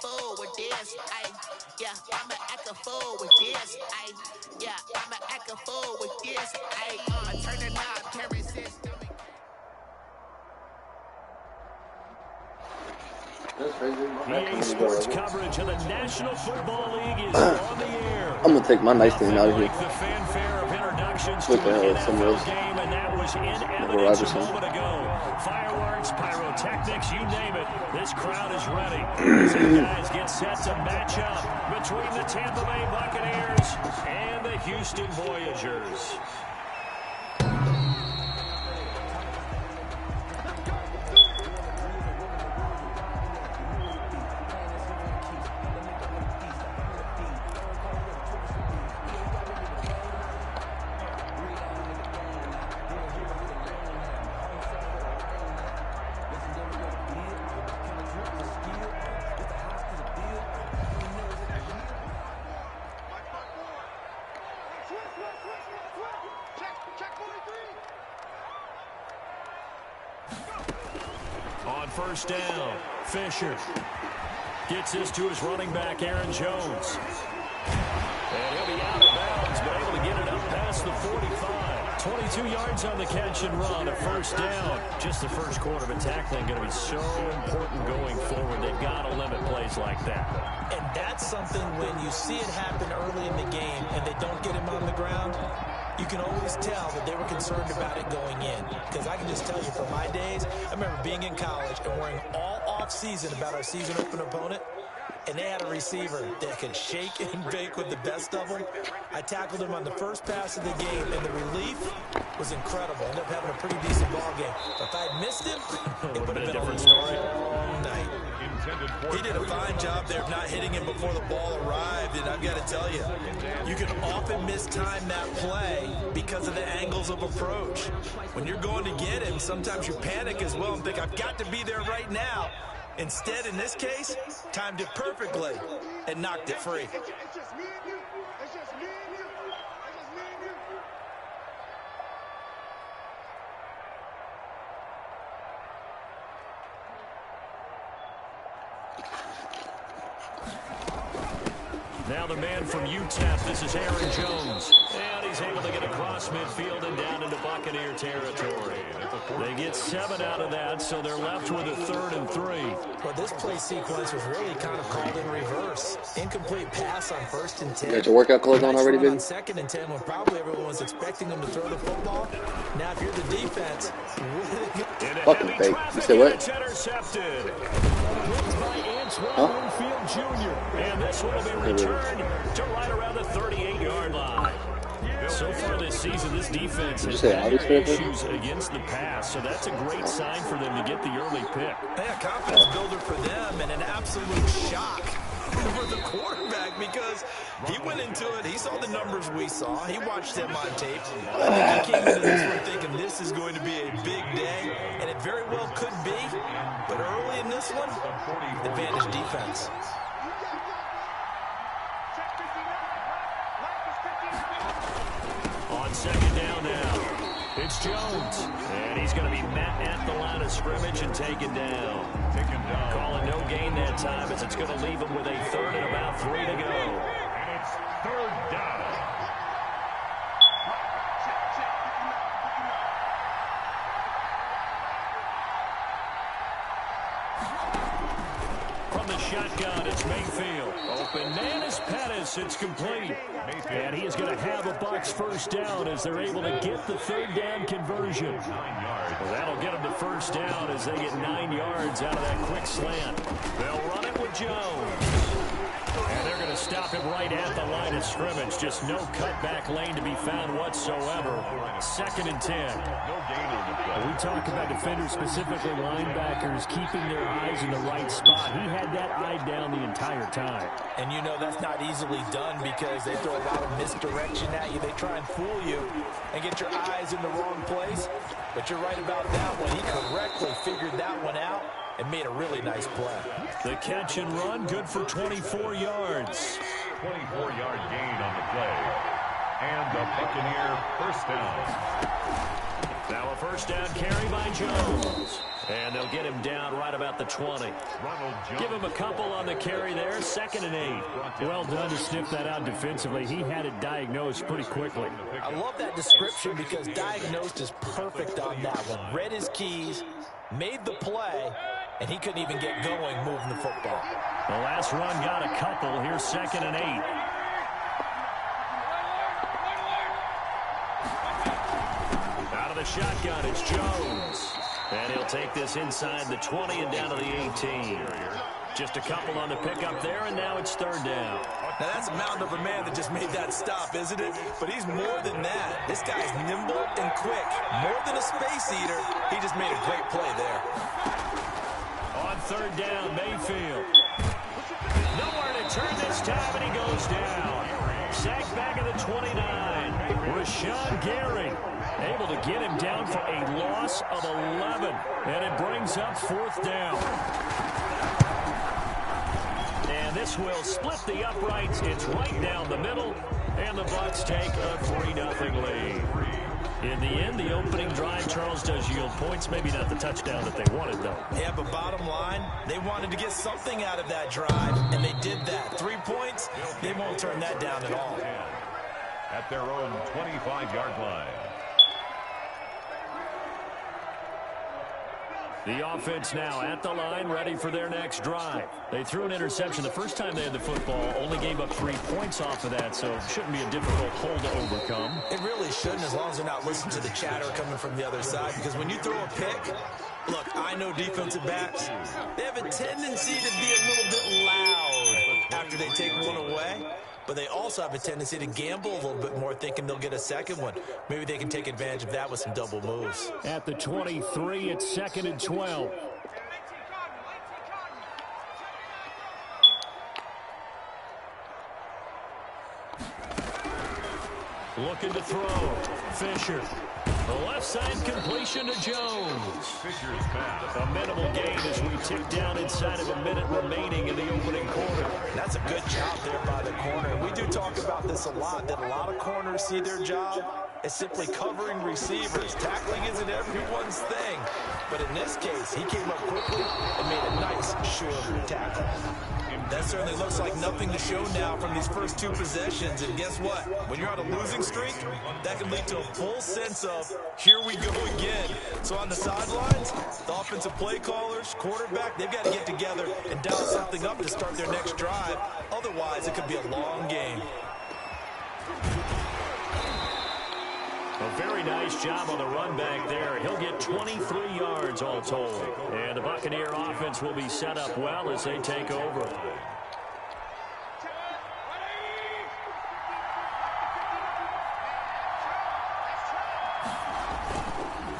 fool with this. Yeah, I'ma act a fool with this. Yeah, I'ma act a fool with this. Turn the knob, carry system. EA Sports coverage of the National Football League is on the air. I'm gonna take my nightstand out of here. The fanfare of introductions What the hell is some of NFL this? game, and that was in evidence a moment ago. Fireworks, pyrotechnics, you name it. This crowd is ready. These guys get set to match up between the Tampa Bay Buccaneers and the Houston Voyagers. On first down, Fisher gets this to his running back, Aaron Jones. And he'll be out of bounds, but able to get it up past the 45. 22 yards on the catch and run, a first down. Just the first quarter of a tackling going to be so important going forward. They've got to limit plays like that. And that's something when you see it happen early in the game and they don't get him on the ground, you can always tell that they were concerned about it going in. Because I can just tell you from my days, I remember being in college and worrying all off-season about our season open opponent, and they had a receiver that could shake and bake with the best of them. I tackled him on the first pass of the game, and the relief was incredible. Ended up having a pretty decent ball game. But if I had missed him, it would have been a story all night. He did a fine job there of not hitting him before the ball arrived, and I've got to tell you, you can often mistime that play because of the angles of approach. When you're going to get him, sometimes you panic as well and think, I've got to be there right now. Instead, in this case, timed it perfectly and knocked it free. Now the man from UTEP, this is Aaron Jones. And he's able to get across midfield and down into Buccaneer territory. They get 7 out of that, so they're left with a 3rd and 3. Well, this play sequence was really kind of called in reverse. Incomplete pass on 1st and 10. You got your workout clothes on already, baby? On 2nd and 10 when probably everyone was expecting them to throw the football. Now, if you're the defense, fucking fake. You said what? Intercepted. Huh? Winfield Jr. And this one will be returned to right around the 38-yard line. So far this season, this defense has had issues against the pass, so that's a great sign for them to get the early pick. Yeah, confidence builder for them and an absolute shock for the quarterback because he went into it. He saw the numbers we saw. He watched them on tape. I think he came into this one thinking this is going to be a big day, and it very well could be. But early in this one, advantage defense. On 2nd down now, it's Jones. And he's going to be met at the line of scrimmage and taken down. Calling no gain that time as it's going to leave him with a 3rd and about 3 to go. And it's 3rd down. From the shotgun, it's Mayfield. Open man is Pettis. It's complete. And he is going to have a Bucs 1st down as they're able to get the 3rd down conversion. Well, that'll get them to 1st down as they get 9 yards out of that quick slant. They'll run it with Jones. And they're going to stop him right at the line of scrimmage. Just no cutback lane to be found whatsoever. 2nd and 10. We talk about defenders, specifically linebackers, keeping their eyes in the right spot. He had that eye down the entire time. And you know that's not easily done because they throw a lot of misdirection at you. They try and fool you and get your eyes in the wrong place. But you're right about that one. He correctly figured that one out and made a really nice play. The catch and run, good for 24 yards. 24-yard gain on the play. And the Buccaneer first down. Now a first down carry by Jones. And they'll get him down right about the 20. Give him a couple on the carry there, 2nd and 8. Well done to sniff that out defensively. He had it diagnosed pretty quickly. I love that description because diagnosed is perfect on that one. Read his keys, made the play, and he couldn't even get going moving the football. The last run got a couple. Here's 2nd and 8. Out of the shotgun is Jones. And he'll take this inside the 20 and down to the 18. Just a couple on the pickup there, and now it's 3rd down. Now that's a mountain of a man that just made that stop, isn't it? But he's more than that. This guy's nimble and quick. More than a space eater, he just made a great play there. On 3rd down, Mayfield. Nowhere to turn this time, and he goes down. Sacked back at the 29. Rashawn Gary able to get him down for a loss of 11. And it brings up 4th down. And this will split the uprights. It's right down the middle. And the Bucs take a 3-0 lead. In the end, the opening drive, Charles, does yield points. Maybe not the touchdown that they wanted, though. Yeah, but bottom line, they wanted to get something out of that drive, and they did that. 3 points, they won't turn that down at all. At their own 25-yard line. The offense now at the line, ready for their next drive. They threw an interception the first time they had the football, only gave up 3 points off of that, so it shouldn't be a difficult hole to overcome. It really shouldn't, as long as they're not listening to the chatter coming from the other side, because when you throw a pick, look, I know defensive backs, they have a tendency to be a little bit loud after they take one away. But they also have a tendency to gamble a little bit more, thinking they'll get a second one. Maybe they can take advantage of that with some double moves. At the 23, it's 2nd and 12. Looking to throw. Fisher. The left side completion to Jones. Fisher's pass. A minimal gain as we tick down inside of a minute remaining in the opening quarter. That's a good job there by the corner. We do talk about this a lot, that a lot of corners see their job as simply covering receivers. Tackling isn't everyone's thing. But in this case, he came up quickly and made a nice, short tackle. That certainly looks like nothing to show now from these first 2 possessions. And guess what? When you're on a losing streak, that can lead to a full sense of, here we go again. So on the sidelines, the offensive play callers, quarterback, they've got to get together and dial something up to start their next drive. Otherwise, it could be a long game. A very nice job on the run back there. He'll get 23 yards all told. And the Buccaneer offense will be set up well as they take over.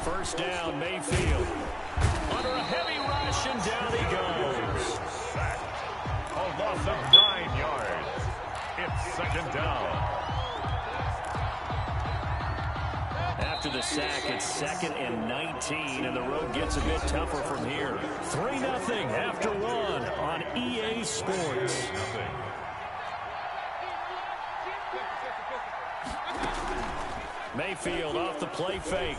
First down, Mayfield. Under a heavy rush, and down he goes. A loss of 9 yards. It's 2nd down. After the sack, it's 2nd and 19, and the road gets a bit tougher from here. 3-0 after 1 on EA Sports. Mayfield off the play fake.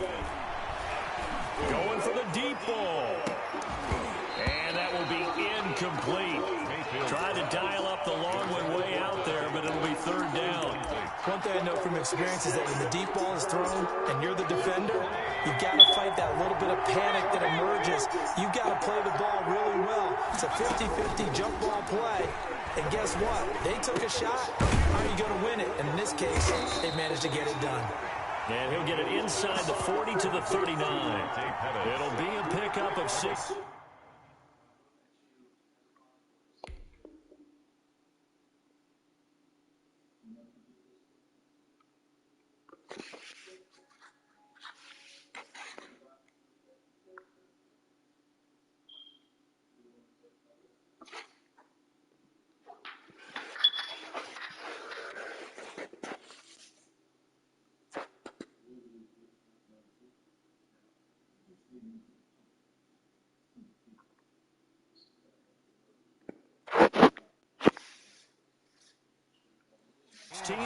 Going for the deep ball. And that will be incomplete. Tried to dial up the long one way out there, but it'll be 3rd down. One thing I know from experience is that when the deep ball is thrown and you're the defender, you've got to fight that little bit of panic that emerges. You've got to play the ball really well. It's a 50-50 jump ball play. And guess what? They took a shot. How are you going to win it? And in this case, they managed to get it done. And he'll get it inside the 40 to the 39. It'll be a pickup of 6.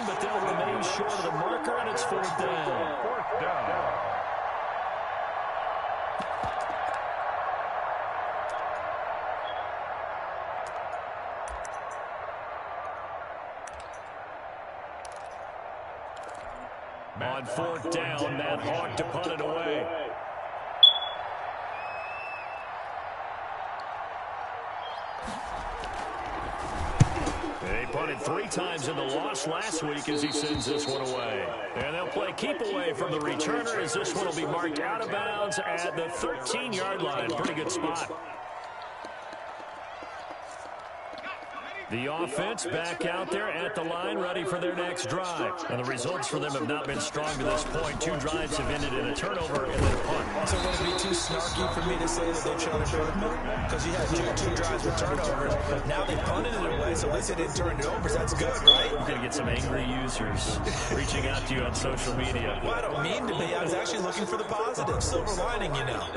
But they'll remain short of the mark. fourth down. Fourth down. On fourth down, Matt Hawk to punt it away. They punted 3 times in the loss last week as he sends this one away. And they'll play keep away from the returner as this one will be marked out of bounds at the 13-yard line. Pretty good spot. The offense back out there at the line, ready for their next drive. And the results for them have not been strong to this point. 2 drives have ended in a turnover and then a punt. So would it be too snarky for me to say that they've shown improvement? Because you had two drives with turnovers. Now they punted it away, so at least they didn't turn it over. So that's good, right? You're going to get some angry users reaching out to you on social media. Well, I don't mean to be. I was actually looking for the positive. Silver lining, you know.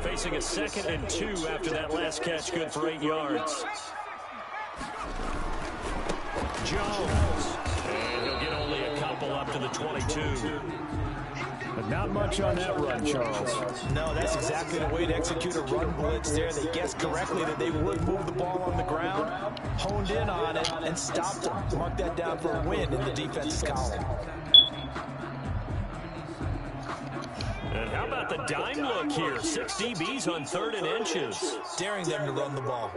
Facing a 2nd and 2 after that last catch, good for 8 yards. Jones. And he'll get only a couple up to the 22. But not much on that run, Charles. No, that's exactly the way to execute a run blitz there. They guessed correctly that they would move the ball on the ground, honed in on it, and stopped them. Mark that down for a win in the defense's column. And how about the dime look here? 6 DBs on 3rd and inches. Daring them to run the ball.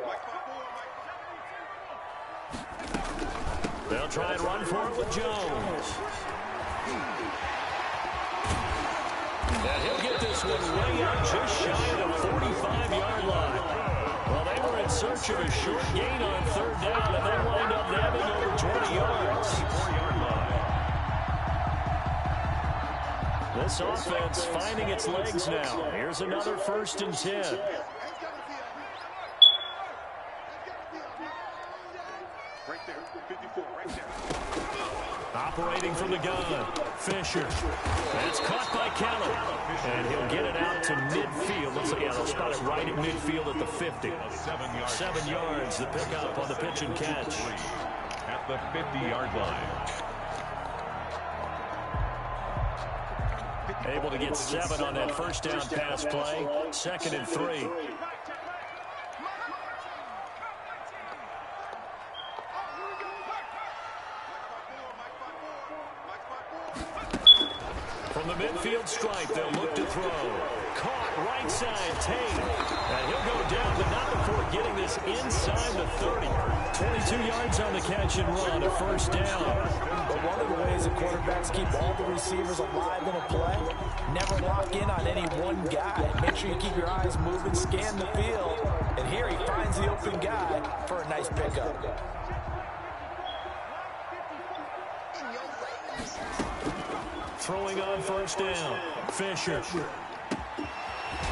They'll try and run for it with Jones. And he'll get this one way out just shy of the 45-yard line. Well, they were in search of a short gain on 3rd down, and they wind up nabbing over 20 yards. This offense finding its legs now. Here's another 1st and 10. Right there, 54, right there. Operating from the gun, Fisher. That's caught by Keller. And he'll get it out to midfield. Looks like, yeah, they'll spot it right at midfield at the 50. 7 yards, the pickup on the pitch and catch. At the 50-yard line. Able to get 7 on that 1st down pass play. 2nd and 3. From the midfield stripe, they'll look to throw. Caught right side, Tate. And he'll go down, but not before getting this inside the 30. 22 yards on the catch and run, a 1st down. But one of the ways that quarterbacks keep all the receivers alive in a play, never lock in on any one guy. Make sure you keep your eyes moving, scan the field. And here he finds the open guy for a nice pickup. Throwing on 1st down. Fisher.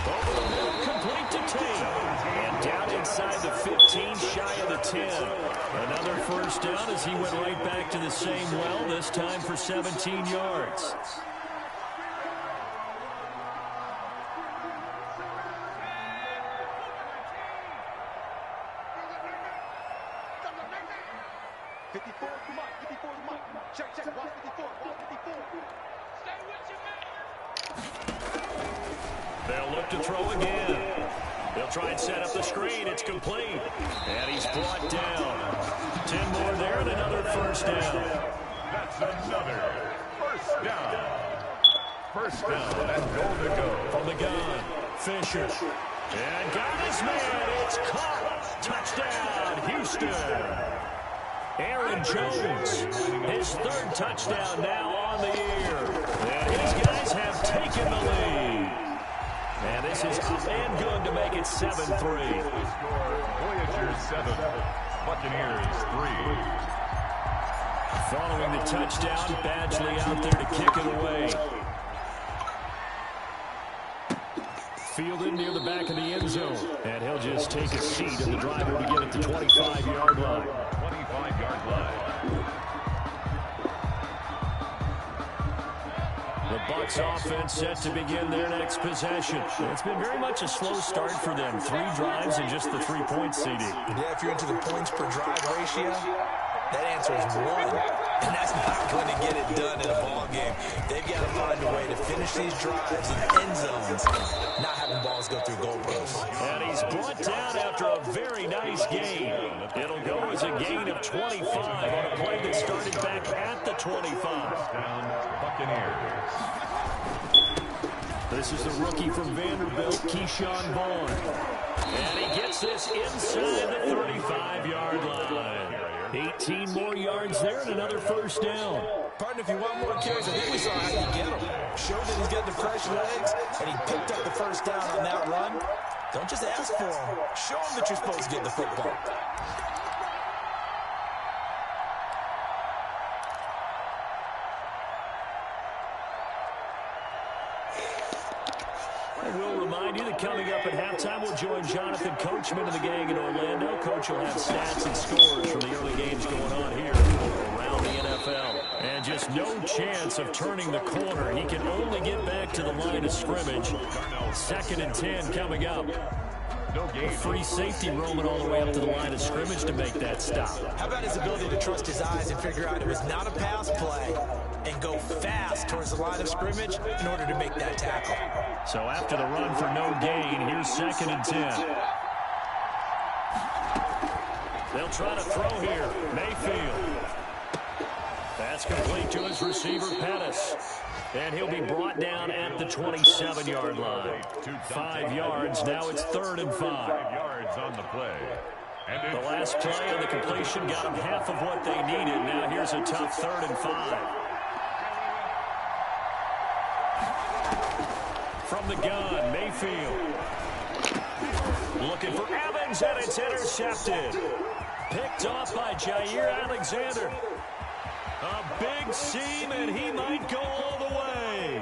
Over the middle, complete to Tate. And down inside the 15, shy of the 10. Another 1st down as he went right back to the same well, this time for 17 yards. They'll look to throw again. They'll try and set up the screen. It's complete. And he's brought down. 10 more there and another 1st down. That's another 1st down. 1st down and goal to go. From the gun, Fisher. And got his man. It's caught. Touchdown, Houston. Aaron Jones, his 3rd touchdown now on the year. And his guys have taken the lead. And this is up and good to make it 7-3. Voyagers 7, Buccaneers 3. Following the touchdown, Badgley out there to kick it away. Fielded near the back of the end zone. And he'll just take a seat, and the drive will begin at the 25-yard line. 25-yard line. The Bucs offense set to begin their next possession. It's been very much a slow start for them. 3 drives and just the 3 points, CD. Yeah, if you're into the points per drive ratio, that answer is 1. And that's not going to get it done in a ball game. They've got to find a way to finish these drives in end zones, not having balls go through goalposts. And he's brought down after a very nice gain. It'll go as a gain of 25 on a play that started back at the 25. Down, Buccaneers. This is the rookie from Vanderbilt, Keyshawn Vaughn. And he gets this inside the 35-yard line. 18 more yards there and another first down. Partner, if you want more carries, I think we saw how you get them. Showed that he's got the fresh legs, and he picked up the first down on that run. Don't just ask for him. Show him that you're supposed to get the football. I will remind you that coming up at halftime, we'll join Jonathan Coachman and the gang in Orlando. Coach will have stats and scores from the early games going on here around the NFL. And just no chance of turning the corner. He can only get back to the line of scrimmage. 2nd and 10 coming up. A free safety roaming all the way up to the line of scrimmage to make that stop. How about his ability to trust his eyes and figure out it was not a pass play and go fast towards the line of scrimmage in order to make that tackle. So after the run for no gain, here's 2nd and 10. They'll try to throw here. Mayfield. That's complete to his receiver, Pettis. And he'll be brought down at the 27-yard line. 5 yards. Now it's 3rd and 5. 5 yards on the play. And the last play of the completion got them half of what they needed. Now here's a tough 3rd and 5. From the gun, Mayfield. Looking for Evans, and it's intercepted. Picked off by Jair Alexander. A big seam, and he might go all the way.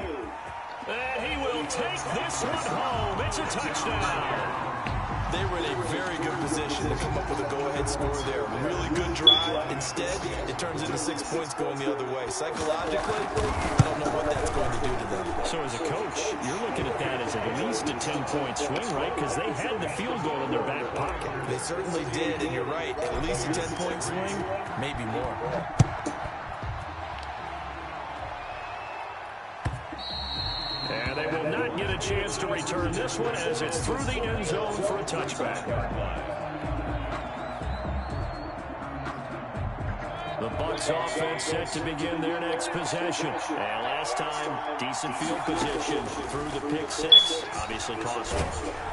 And he will take this one home. It's a touchdown. They were in a very good position to come up with a go-ahead score there. Really good drive. Instead, it turns into 6 points going the other way. Psychologically, I don't know what that's going to do to them. So as a coach, you're looking at that as at least a 10-point swing, right? Because they had the field goal in their back pocket. They certainly did, and you're right. At least a 10-point swing, maybe more. And they will not get a chance to return this one as it's through the end zone for a touchback. The Bucs offense set to begin their next possession. And last time, decent field position through the pick 6. Obviously costly.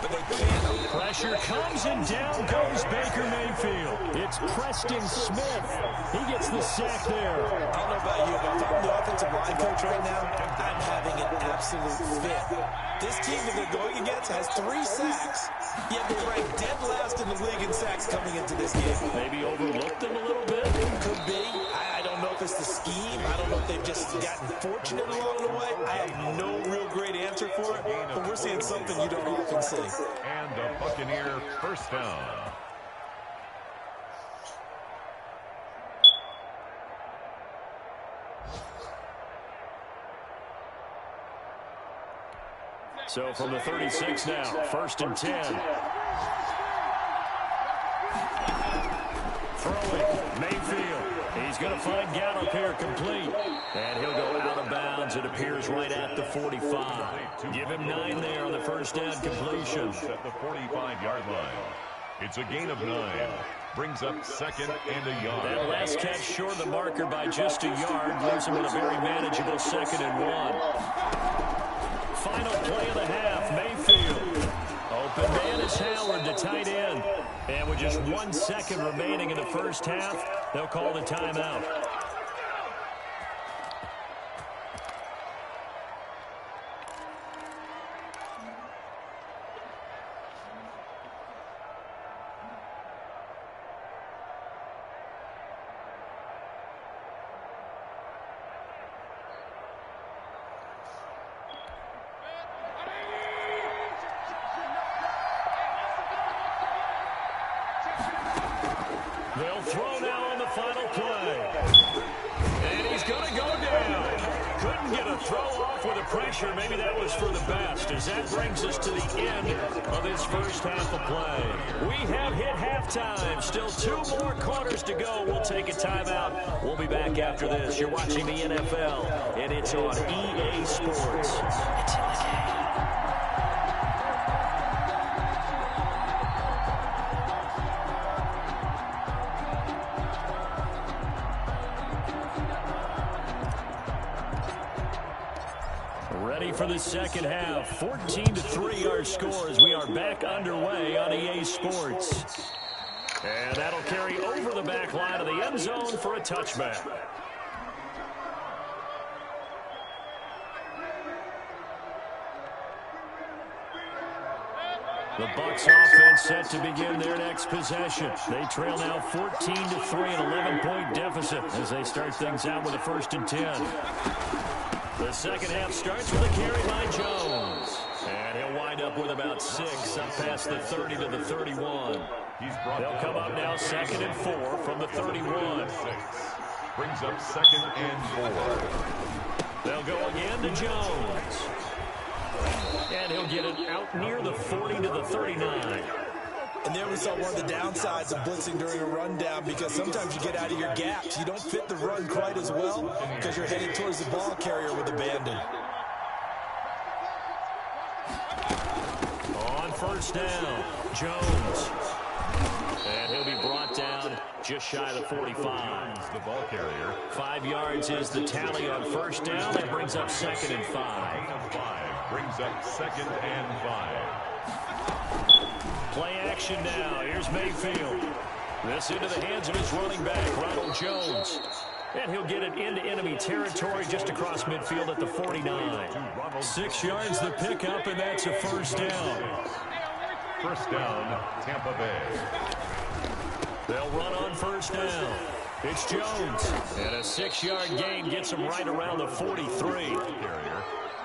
But they can't. Pressure comes and down goes Baker Mayfield. It's Preston Smith. He gets the sack there. I don't know about you, but if I'm the offensive line coach right now, I'm having an absolute fit. This team that they're going against has 3 sacks, yet they're ranked dead last in the league in sacks coming into this game. Maybe overlooked them a little bit. Could be. I don't know if it's the scheme. I don't know if they've just gotten fortunate along the way. I have no real great answer for it, but we're seeing something you don't often see. And the Buccaneer first down. So from the 36 now, 1st and 10. Throwing, Mayfield. He's going to find Gallup here complete. And he'll go out of bounds. It appears right at the 45. Give him 9 there on the first down completion. At the 45-yard line. It's a gain of 9. Brings up 2nd and a yard. That last catch short of the marker by just a yard. Leaves him with a very manageable 2nd and 1. Final play of the half, Mayfield. Open man is Howard, the tight end. And with just 1 second remaining in the first half, they'll call the timeout. They'll throw now on the final play. And he's going to go down. Couldn't get a throw off with the pressure. Maybe that was for the best, as that brings us to the end of this first half of play. We have hit halftime. Still 2 more quarters to go. We'll take a timeout. We'll be back after this. You're watching the NFL, and it's on EA Sports. It's in the game. Ready for the second half. 14-3 our score as we are back underway on EA Sports. And that'll carry over the back line of the end zone for a touchback. The Bucs offense set to begin their next possession. They trail now 14-3, an 11-point deficit as they start things out with a 1st and 10. The second half starts with a carry by Jones. And he'll wind up with about 6 up past the 30 to the 31. They'll come up now 2nd and 4 from the 31. Brings up 2nd and 4. They'll go again to Jones. And he'll get it out near the 40 to the 39. And there we saw one of the downsides of blitzing during a rundown, because sometimes you get out of your gaps. You don't fit the run quite as well because you're headed towards the ball carrier with abandon. On 1st down, Jones. And he'll be brought down just shy of the 45. The ball carrier. 5 yards is the tally on 1st down. That brings up 2nd and 5. Brings up 2nd and 5. Play action now. Here's Mayfield. This into the hands of his running back, Ronald Jones. And he'll get it into enemy territory just across midfield at the 49. 6 yards the pickup, and that's a 1st down. 1st down, Tampa Bay. They'll run on 1st down. It's Jones. And a 6-yard gain gets him right around the 43.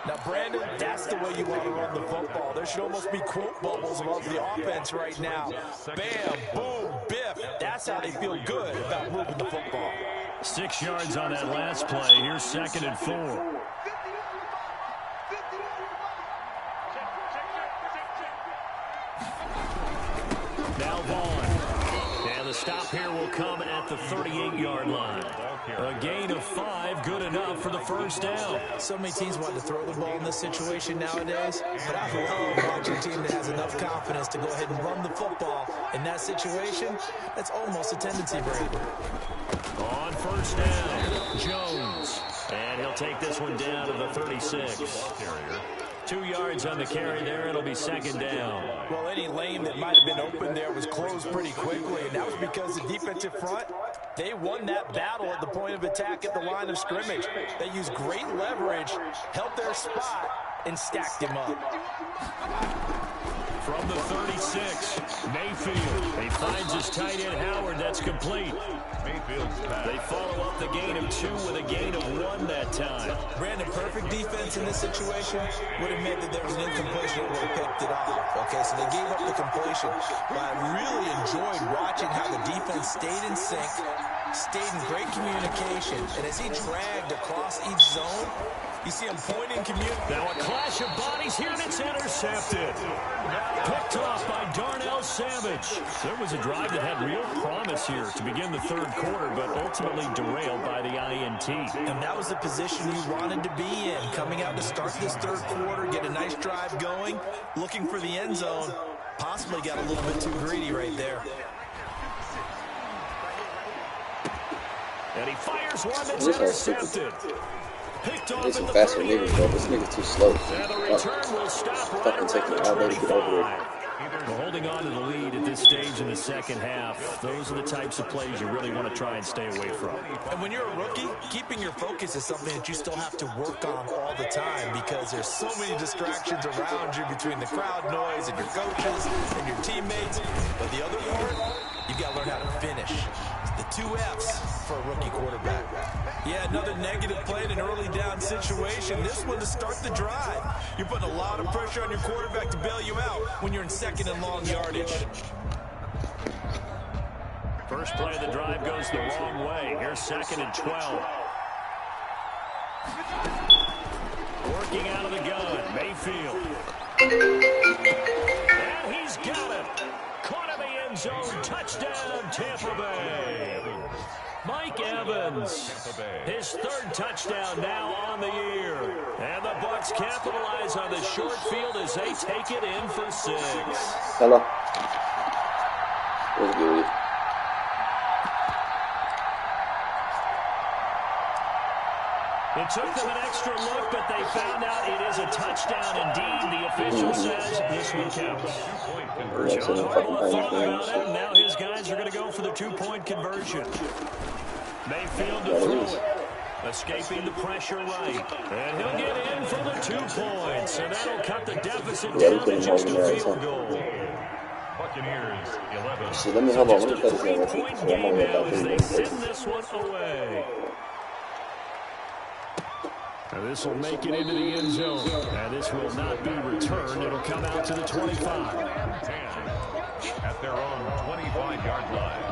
Now, Brandon, that's the way you want to run the football. There should almost be quote bubbles above the offense right now. Bam, boom, biff. That's how they feel good about moving the football. 6 yards on that last play. Here's 2nd and 4. Now Vaughn. And the stop here will come at the 38-yard line. A gain of 5, good enough for the 1st down. So many teams want to throw the ball in this situation nowadays, but I love watching a team that has enough confidence to go ahead and run the football. In that situation, that's almost a tendency breaker. On 1st down, Jones. And he'll take this one down to the 36. 2 yards on the carry there. It'll be 2nd down. Well, any lane that might have been open there was closed pretty quickly, and that was because the defensive front, they won that battle at the point of attack at the line of scrimmage. They used great leverage, held their spot, and stacked him up. From the 36, Mayfield. He finds his tight end, Howard. That's complete. They follow up the gain of 2 with a gain of 1 that time. Brandon, perfect defense in this situation would have meant that there was an incompletion that would have picked it off. Okay, so they gave up the completion. But I really enjoyed watching how the defense stayed in sync, stayed in great communication, and as he dragged across each zone, you see him pointing communication. Now a clash of bodies here, and it's intercepted. Picked off by Darnell Savage. There was a drive that had real promise here to begin the 3rd quarter, but ultimately derailed by the INT. And that was the position you wanted to be in, coming out to start this 3rd quarter, get a nice drive going, looking for the end zone. Possibly got a little bit too greedy right there. And he fires one that's intercepted. Picked off Need some faster niggas, bro. This nigga's too slow. And the return will stop right Fucking taking all day to get over there. Well, holding on to the lead at this stage in the second half, those are the types of plays you really want to try and stay away from. And when you're a rookie, keeping your focus is something that you still have to work on all the time, because there's so many distractions around you between the crowd noise and your coaches and your teammates. But the other part, you got to learn how to finish. The 2 F's for a rookie quarterback. Yeah, another negative play in an early down situation. This one to start the drive. You're putting a lot of pressure on your quarterback to bail you out when you're in 2nd and long yardage. First play of the drive goes the wrong way. Here's 2nd and 12. Working out of the gun, Mayfield. And he's got it. Caught in the end zone. Touchdown, Tampa Bay. Mike Evans, his third touchdown now on the year. And the Bucs capitalize on the short field as they take it in for 6. Hello. What's good? It took them an extra look, but they found out it is a touchdown indeed. The official says this one counts. John Harbaugh thought about it, and now his guys are going to go for the 2-point conversion. Mayfield to throw it. Escaping the pressure right. And he'll get in for the 2 points. And that'll cut the deficit down to just a field goal. Buccaneers 11. So let me hold on. Let me cut this in. 3-point game now as they send this one away. And this will make it into the end zone. And this will not be returned. It'll come out to the 25. 10 at their own 25-yard line.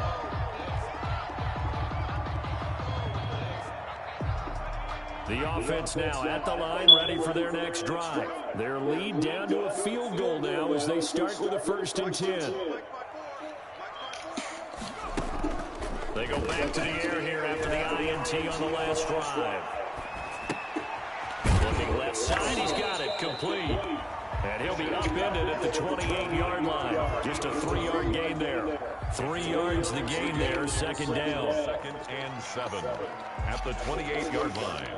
The offense now at the line, ready for their next drive. Their lead down to a field goal now as they start with a 1st and 10. They go back to the air here after the INT on the last drive. Looking left side, he's got it, complete. And he'll be upended at the 28-yard line. Just a 3-yard gain there. 3 yards the gain there, 2nd down. 2nd and 7 at the 28-yard line.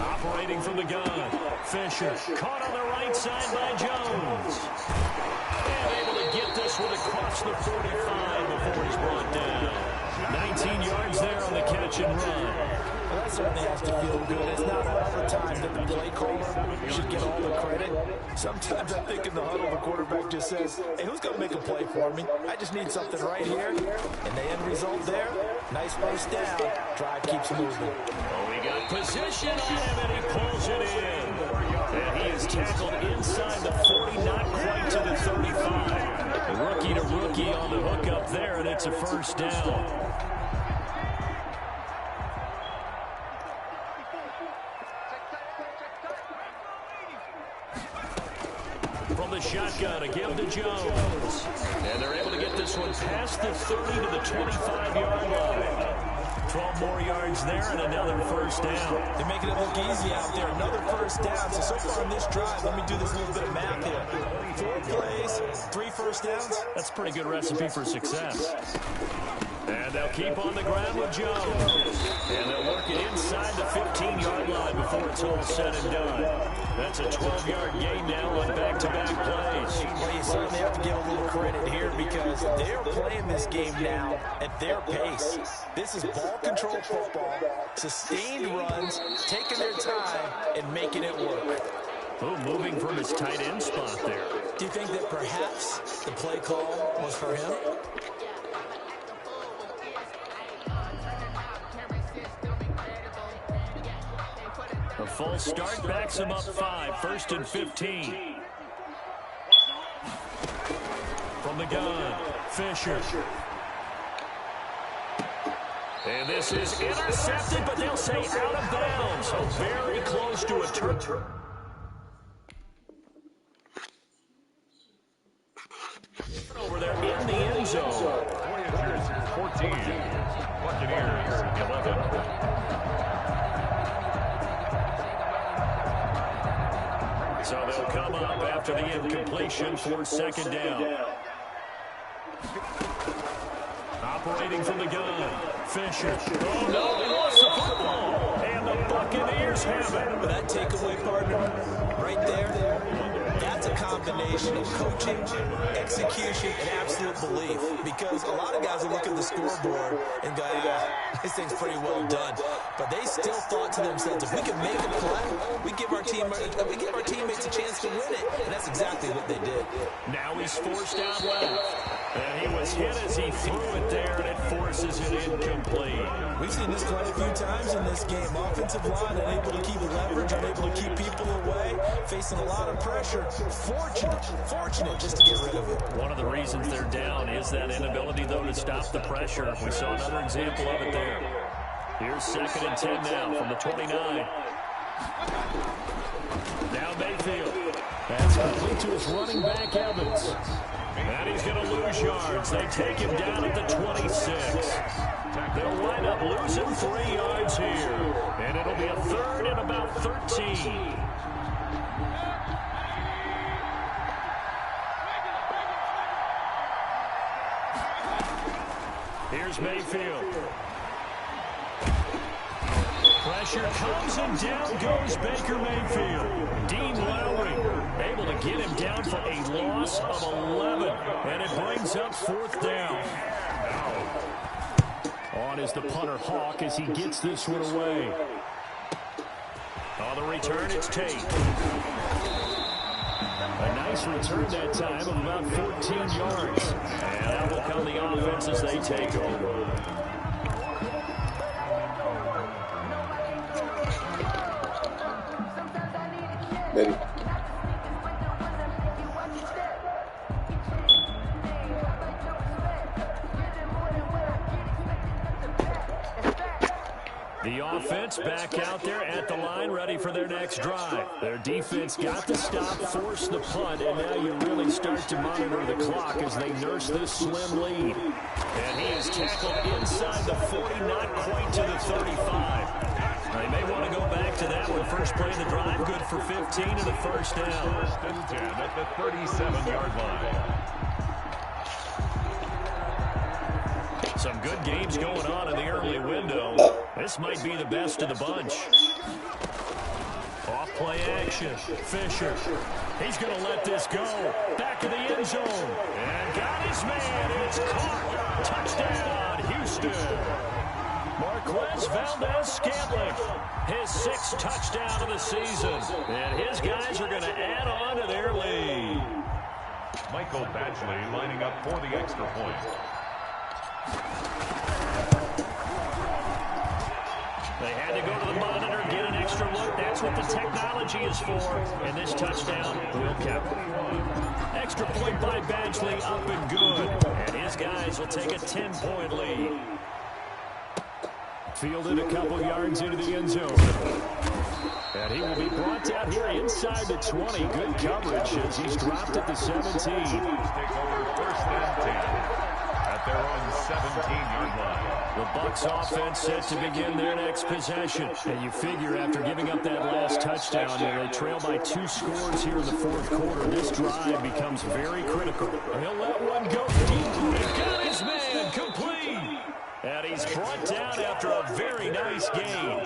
Operating from the gun, Fisher caught on the right side by Jones. And able to get this one across the 45 before he's brought down. 19 yards there on the catch and run. Well, that certainly has to feel good. It's not all the time that the play caller should get all the credit. Sometimes I think in the huddle, the quarterback just says, hey, who's going to make a play for me? I just need something right here. And the end result there, nice first down. Drive keeps moving. Oh, he got position on him, and he pulls it in. And he is tackled inside the 40, not quite to the 35. Rookie to rookie on the hook up there, and it's a 1st down. From the shotgun, a give to Jones. And they're able to get this one past the 30 to the 25-yard line. 12 more yards there and another 1st down. They're making it look easy out there. Another 1st down. So far on this drive, let me do this little bit of math here. 4 plays, 3 1st downs. That's a pretty good recipe for success. And they'll keep on the ground with Jones. And they'll work it inside the 15-yard line before it's all said and done. That's a 12-yard gain now on back-to-back plays. Well, you certainly have to give a little credit here because they're playing this game now at their pace. This is ball control football, sustained runs, taking their time, and making it work. Oh, moving from his tight end spot there. Do you think that perhaps the play call was for him? A false start backs him up 5, 1st and 15. From the gun, Fisher. And this is intercepted, but they'll say out of bounds. So very close to a turn. Over there in the end zone. Voyagers 14, Buccaneers 11. So they'll come up after the incompletion for 2nd down. Operating from the gun, Fisher. Oh, no, he lost the football. And the Buccaneers have it. That takeaway, partner, right there, that's a combination of coaching, execution, and absolute belief. Because a lot of guys will look at the scoreboard and go, this thing's pretty well done. But they still thought to themselves, if we can make a play, we give our teammates a chance to win it. And that's exactly what they did. Now he's forced out left. And he was hit as he threw it there, and it forces it incomplete. We've seen this quite a few times in this game. Offensive line front, unable to keep leverage, unable to keep people away, facing a lot of pressure. Fortunate just to get rid of it. One of the reasons they're down is that inability, though, to stop the pressure. We saw another example of it there. Here's 2nd and 10 now from the 29. Now Mayfield. That's complete to his running back, Evans. And he's going to lose yards. They take him down at the 26. They'll wind up losing 3 yards here. And it'll be a 3rd and about 13. Here's Mayfield. Pressure comes and down goes Baker Mayfield. Dean Lowry able to get him down for a loss of 11. And it brings up 4th down. On is the punter Hawk as he gets this one away. On the return, it's Tate. A nice return that time of about 14 yards. And out will come the offense as they take over. Maybe. The offense back out there at the line, ready for their next drive. Their defense got to stop, force the punt, and now you really start to monitor the clock as they nurse this slim lead. And he is tackled inside the 40, not quite to the 35. They may want to go back to that one. First play of the drive, good for 15 and a first down. 1st and 10 at the 37-yard line. Some good games going on in the early window. This might be the best of the bunch. Off play action. Fisher. He's going to let this go. Back of the end zone. And got his man. It's caught. Touchdown, Houston. Marquez Valdez-Scantling, his 6th touchdown of the season. And his guys are going to add on to their lead. Michael Badgley lining up for the extra point. They had to go to the monitor, get an extra look. That's what the technology is for. And this touchdown will count. Extra point by Badgley, up and good. And his guys will take a 10-point lead. Fielded a couple yards into the end zone. And he will be brought down here inside the 20. Good coverage as he's dropped at the 17. Take over 1st and 10 at their own 17-yard line. The Bucs offense set to begin their next possession. And you figure after giving up that last touchdown, they trail by 2 scores here in the 4th quarter. This drive becomes very critical. He'll let one go deep. He's got his man complete. And he's brought down after a very nice game.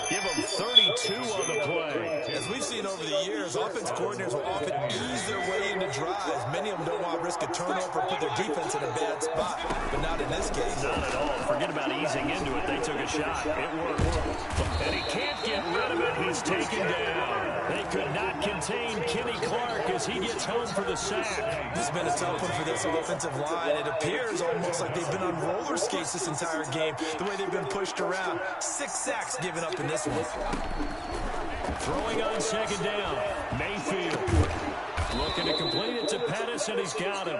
Give him 32 on the play. As we've seen over the years, offense coordinators will often ease their way into drives. Many of them don't want to risk a turnover or put their defense in a bad spot, but not in this case. Not at all. Forget about easing into it. They took a shot. It worked. And he can't get rid of it. He's taken down. They could not contain Kenny Clark as he gets home for the sack. This has been a tough one for this offensive line. It appears almost like they've been on roller skates this entire game, the way they've been pushed around. 6 sacks given up in this one. Throwing on 2nd down. Mayfield looking to complete it to Pettis, and he's got him.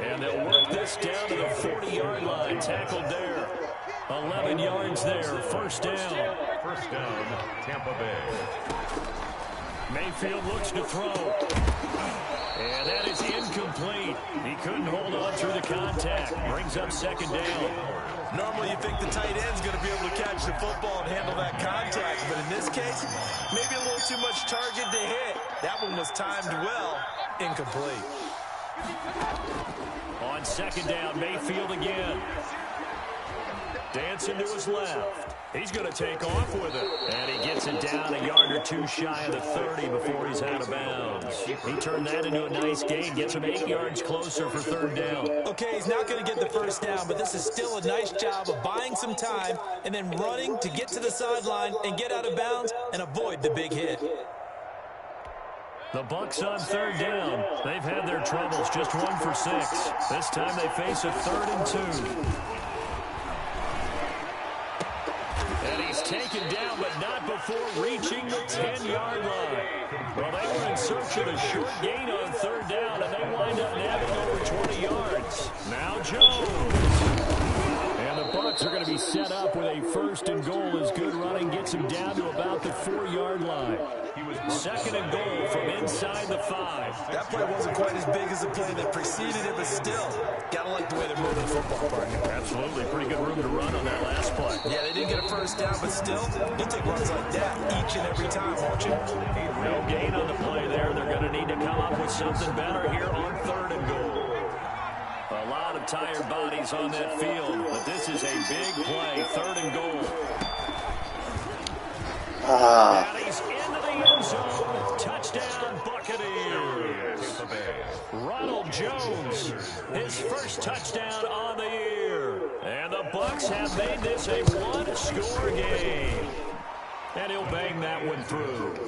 And they'll work this down to the 40-yard line. Tackled there. 11 yards there. 1st down. 1st down, Tampa Bay. Mayfield looks to throw. And that is incomplete. He couldn't hold on through the contact. Brings up 2nd down. Normally you think the tight end's going to be able to catch the football and handle that contact, but in this case, maybe a little too much target to hit. That one was timed well. Incomplete. On 2nd down, Mayfield again. Dancing to his left. He's going to take off with it. And he gets it down a yard or 2 shy of the 30 before he's out of bounds. He turned that into a nice gain. Gets him 8 yards closer for 3rd down. Okay, he's not going to get the 1st down, but this is still a nice job of buying some time and then running to get to the sideline and get out of bounds and avoid the big hit. The Bucs on 3rd down. They've had their troubles, just 1 for 6. This time they face a 3rd and 2. And he's taken down, but not reaching the 10-yard line. Well, they were in search of a short gain on third down, and they wind up nabbing over 20 yards. Now Jones. And the Bucs are going to be set up with a first and goal as good running gets him down to about the 4-yard line. Second and goal from inside the 5. That play wasn't quite as big as the play that preceded it, but still, gotta like the way they're moving the football, partner. Absolutely. Pretty good room to run on that last play. Yeah, they didn't get a first down, but still, you'll take runs like that each and every time, won't you? No gain on the play there. They're going to need to come up with something better here on third and goal. A lot of tired bodies on that field, but this is a big play. Third and goal. And he's into the end zone. Touchdown, Buccaneers. Ronald Jones, his first touchdown on the year. And the Bucs have made this a one-score game. And he'll bang that one through.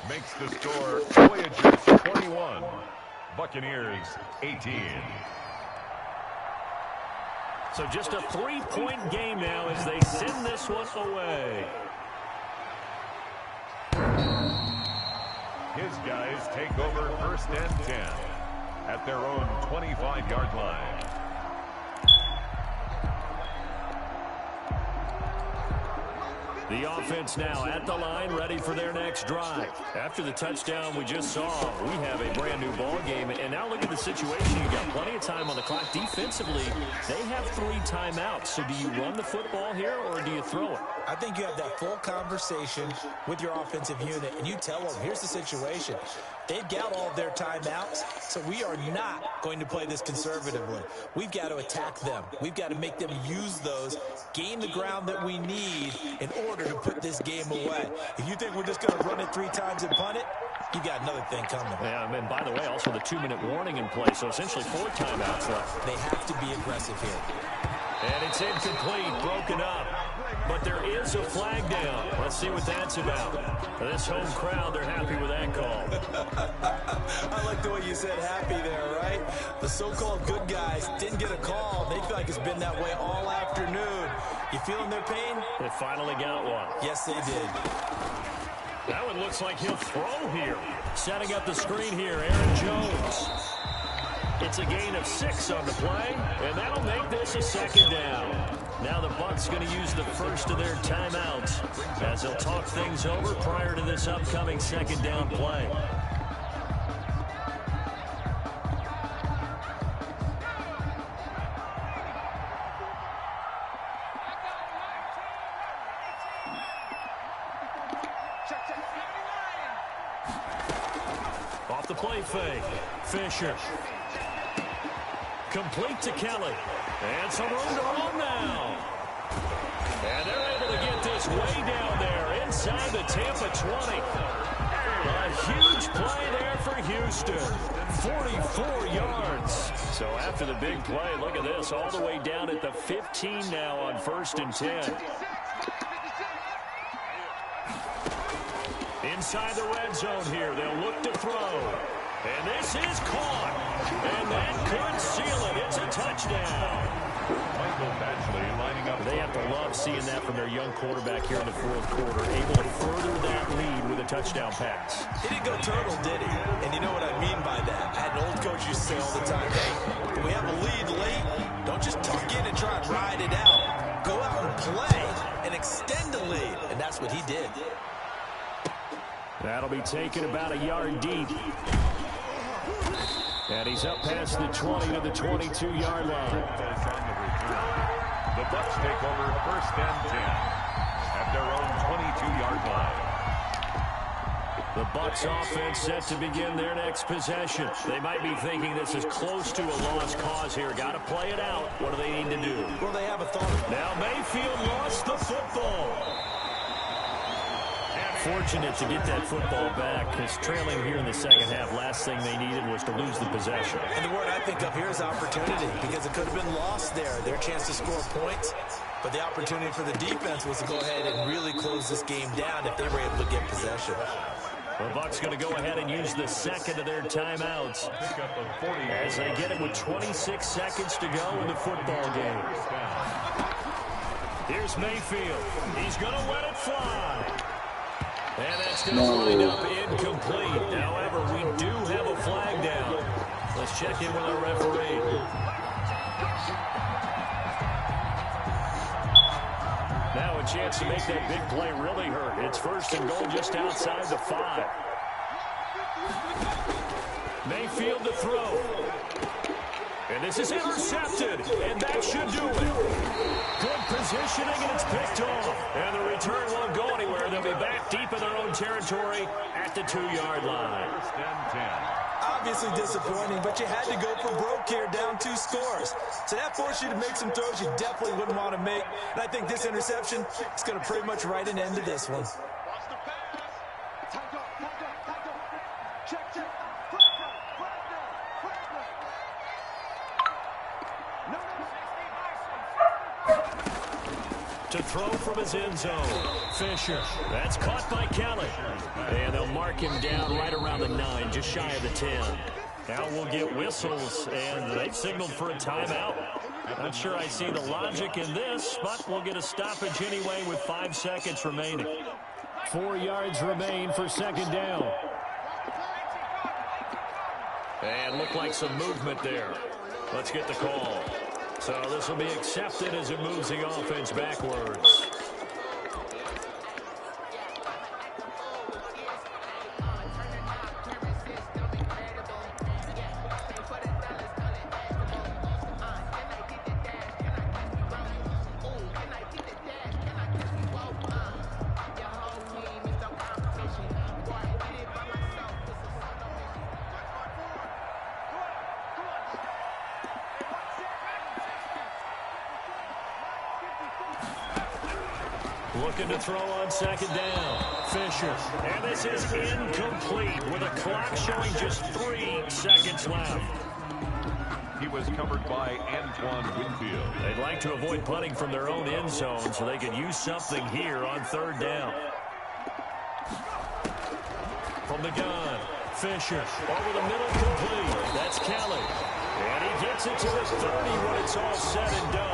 Makes the score Voyagers 21, Buccaneers 18. So just a 3-point game now as they send this one away. His guys take over first and 10 at their own 25-yard line. The offense now at the line, ready for their next drive. After the touchdown we just saw, we have a brand new ball game. And now look at the situation. You got plenty of time on the clock. Defensively, they have 3 timeouts. So do you run the football here or do you throw it? I think you have that full conversation with your offensive unit, and you tell them, here's the situation. They've got all of their timeouts, so we are not going to play this conservatively. We've got to attack them. We've got to make them use those, gain the ground that we need in order to put this game away. If you think we're just going to run it 3 times and punt it, you got another thing coming. Yeah, and by the way, also the 2-minute warning in play, so essentially 4 timeouts left. They have to be aggressive here. And it's incomplete, broken up. But there is a flag down. Let's see what that's about. This home crowd, they're happy with that call. I like the way you said happy there, right? The so-called good guys didn't get a call. They feel like it's been that way all afternoon. You feeling their pain? They finally got one. Yes, they did. That one looks like he'll throw here. Setting up the screen here, Aaron Jones. It's a gain of 6 on the play, and that'll make this a second down. Now the Bucs going to use the first of their timeouts as they'll talk things over prior to this upcoming second down play. Off the play fake, Fisher. Complete to Kelly. And some room to run now. And they're able to get this way down there inside the Tampa 20. A huge play there for Houston. 44 yards. So after the big play, look at this. All the way down at the 15 now on 1st and 10. Inside the red zone here. They'll look to throw. And this is caught. And that could seal it. It's a touchdown. Michael Badgley lining up. They have to love seeing that from their young quarterback here in the 4th quarter. Able to further that lead with a touchdown pass. He didn't go turtle, did he? And you know what I mean by that. I had an old coach used to say all the time, hey, when we have a lead late, don't just tuck in and try and ride it out. Go out and play and extend the lead. And that's what he did. That'll be taken about a yard deep. And he's up past the 20 to the 22-yard line. The Bucs take over 1st and 10 at their own 22-yard line. The Bucs offense set to begin their next possession. They might be thinking this is close to a lost cause here. Got to play it out. What do they need to do? Well, they have a thought. Now Mayfield lost the football. Fortunate to get that football back, because trailing here in the second half, last thing they needed was to lose the possession. And the word I think of here is opportunity, because it could have been lost there. Their chance to score points, but the opportunity for the defense was to go ahead and really close this game down if they were able to get possession. The Bucs going to go ahead and use the second of their timeouts as they get it with 26 seconds to go in the football game. Here's Mayfield. He's going to let it fly. going to wind up incomplete. However, we do have a flag down. Let's check in with our referee. Now a chance to make that big play really hurt. It's 1st and goal just outside the 5. Mayfield to throw. And this is intercepted, and that should do it. Good positioning, and it's picked off. And the return won't go anywhere. They'll be back deep in their own territory at the 2-yard line. 1st and 10. Obviously disappointing, but you had to go for broke here, down 2 scores. So that forced you to make some throws you definitely wouldn't want to make. And I think this interception is going to pretty much write an end to this one. To throw from his end zone. Fisher. That's caught by Kelly. And they'll mark him down right around the 9, just shy of the 10. Now we'll get whistles, and they've signaled for a timeout. Not sure I see the logic in this, but we'll get a stoppage anyway with 5 seconds remaining. 4 yards remain for 2nd down. And looked like some movement there. Let's get the call. So this will be accepted as it moves the offense backwards. Looking to throw on 2nd down. Fisher. And this is incomplete with a clock showing just 3 seconds left. He was covered by Antoine Winfield. They'd like to avoid punting from their own end zone so they could use something here on 3rd down. From the gun, Fisher. Over the middle, complete. That's Kelly. And he gets it to his 30 when it's all said and done.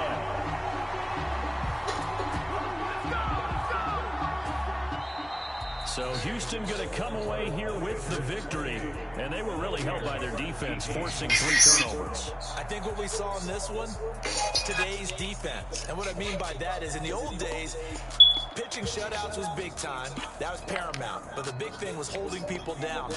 So Houston going to come away here with the victory. And they were really helped by their defense, forcing 3 turnovers. I think what we saw in this one, today's defense. And what I mean by that is in the old days, pitching shutouts was big time. That was paramount. But the big thing was holding people down.